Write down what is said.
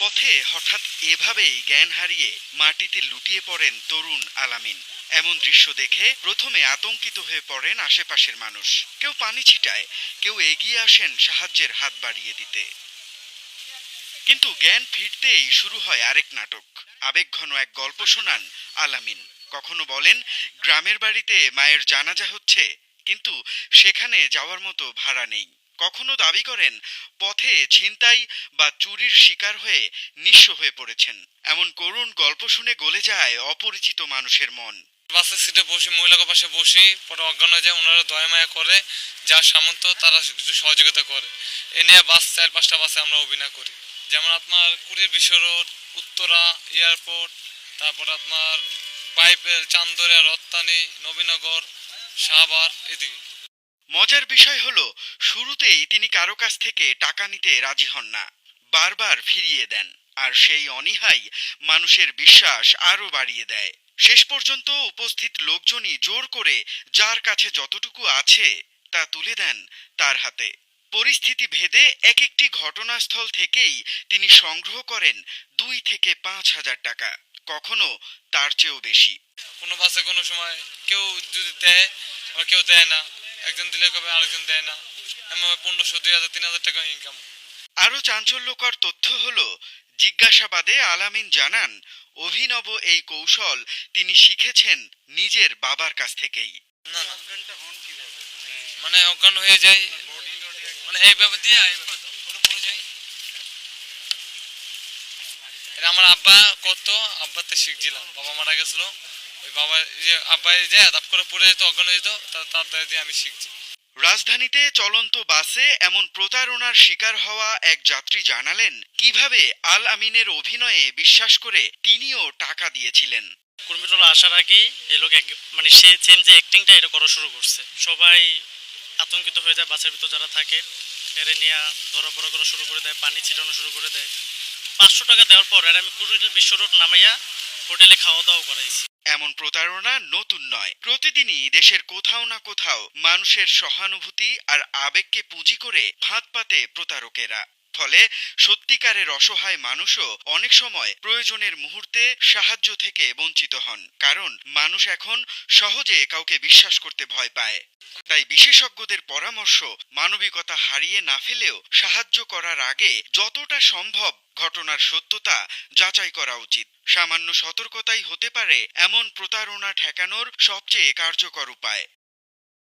পথে হঠাৎ এভাবেই জ্ঞান হারিয়ে মাটিতে লুটিয়ে পড়েন তরুণ আলামিন। এমন দৃশ্য দেখে প্রথমে আতঙ্কিত হয়ে পড়েন আশেপাশের মানুষ। কেউ পানি ছিটায়, কেউ এগিয়ে আসেন সাহায্যের হাত বাড়িয়ে দিতে। কিন্তু জ্ঞান ফিরতেই শুরু হয় আরেক নাটক। আবেগঘন এক গল্প শোনান আলামিন। কখনো বলেন গ্রামের বাড়িতে মায়ের জানাজা হচ্ছে, কিন্তু সেখানে যাওয়ার মতো ভাড়া নেই। কখনো দাবি করেন পথে ছিনতাই বা চুরির শিকার হয়ে নিঃস্ব হয়ে পড়েছেন। এমন করুণ গল্প শুনে গলে যায় অপরিচিত মানুষের মন। বাসের সিটে বসি, মহিলার পাশে বসি, পরে অজ্ঞান হয়ে যায়। ওনারা দয়া মায়া করে, যার সামর্থ্য তারা একটু সহযোগিতা করে। এ নিয়ে বাস 4-5টা বাসে আমরা অভিনয় করি। যেমন আপনার কুড়ির বিশ্ব রোড, উত্তরা এয়ারপোর্ট, তারপর আপনার পাইপের চান্দরিয়া, রত্তানি, নবীনগর, সাভার, এদিকে। মজার বিষয় হলো, শুরুতেই তিনি কারো কাছ থেকে টাকা নিতে রাজি হন না, বারবার ফিরিয়ে দেন। আর সেই অনীহাই মানুষের বিশ্বাস আরো বাড়িয়ে দেয়। শেষ পর্যন্ত উপস্থিত লোকজনই জোর করে যার কাছে যতটুকু আছে তা তুলে দেন তার হাতে। পরিস্থিতি ভেদে এক একটি ঘটনাস্থল থেকেই তিনি সংগ্রহ করেন 2 থেকে 5 হাজার টাকা, কখনো তার চেয়েও বেশি। কোনো বাসে কোনো সময় কেউ যদি দেয়, আর কেউ দেয় না। একজন দিলে কবে, আরেকজন দেয় না। এমন 1500, 2000, 3000 টাকা ইনকাম। আরও চাঞ্চল্যকর তথ্য হলো, জিজ্ঞাসাবাদে আলামিন জানান অভিনব এই কৌশল তিনি শিখেছেন নিজের বাবার কাছ থেকেই। না না, মানে অজ্ঞান হয়ে যায়, মানে এইভাবে দিয়ে ওটা পড়ে যায়। এটা আমার আব্বা করতো, আব্বাতে শিখছিলাম। বাবা মারা গেছিল, ওই বাবা আব্বাই যায় দাপ করে পড়ে যেত, অজ্ঞান হয়ে যেত, তার দ্বারা দিয়ে আমি শিখছি। রাজধানীতে চলন্ত বাসে এমন প্রতারণার শিকার হওয়া এক যাত্রী জানালেন কিভাবে আল আমিনের অভিনয়ে বিশ্বাস করে তিনিও টাকা দিয়েছিলেন। কর্মীটোলা আসার আগে এই লোক মানে সে সেম যে অ্যাক্টিংটা এটা করা শুরু করছে। সবাই আতঙ্কিত হয়ে যায়, বাসের ভিতর যারা থাকে এর নিয়ে ধরাপড়া করা শুরু করে দেয়, পানি ছিটানো শুরু করে দেয়। 500 টাকা দেওয়ার পর এর আমি কুড়িল বিশ্ব রোড নামাইয়া হোটেলে খাওয়া দাওয়া করাইছি। এমন প্রতারণা নতুন নয়। প্রতিদিনই দেশের কোথাও না কোথাও মানুষের সহানুভূতি আর আবেগকে পুঁজি করে ফাঁদ পাতে প্রতারকেরা। ফলে সত্যিকারের অসহায় মানুষও অনেক সময় প্রয়োজনের মুহূর্তে সাহায্য থেকে বঞ্চিত হন, কারণ মানুষ এখন সহজে কাউকে বিশ্বাস করতে ভয় পায়। তাই বিশেষজ্ঞদের পরামর্শ, মানবিকতা হারিয়ে না ফেলেও সাহায্য করার আগে যতটা সম্ভব ঘটনার সত্যতা যাচাই করা উচিত। সামান্য সতর্কতাই হতে পারে এমন প্রতারণা ঠেকানোর সবচেয়ে কার্যকর উপায়।